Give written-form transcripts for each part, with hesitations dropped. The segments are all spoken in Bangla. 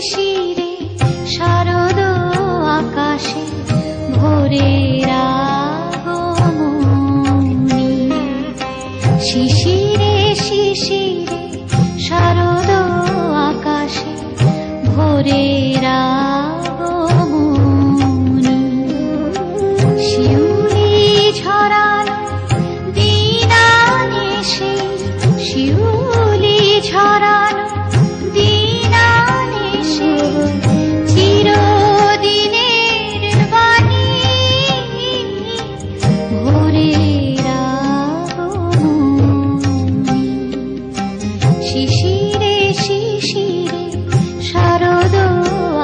শিশিরে শারদ আকাশে ভোরের আগমনী। শিশিরে শিশিরে শারদ আকাশে ভোরের আগমনী। শিউলি ঝরানো দিন আনেছে, শিউলি ঝরানো দিন আনেছে, চিরদিনের বাণী ভোরের আগমনী। শিশিরে শিশিরে শারদ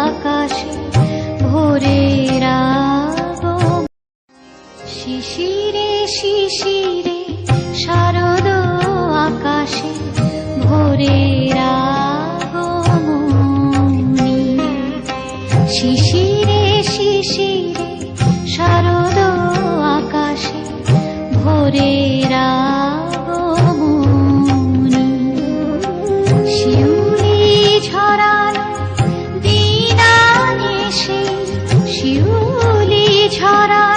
আকাশে ভোরের আগমনী। শিশিরে শিশিরে শারদ আকাশে ভোরের আগমনী। শিশিরে শিশিরে শারদ আকাশে ভোরের আগমনী। শিউলি ঝরানো দিন আনেছে, শিউলি ঝরানো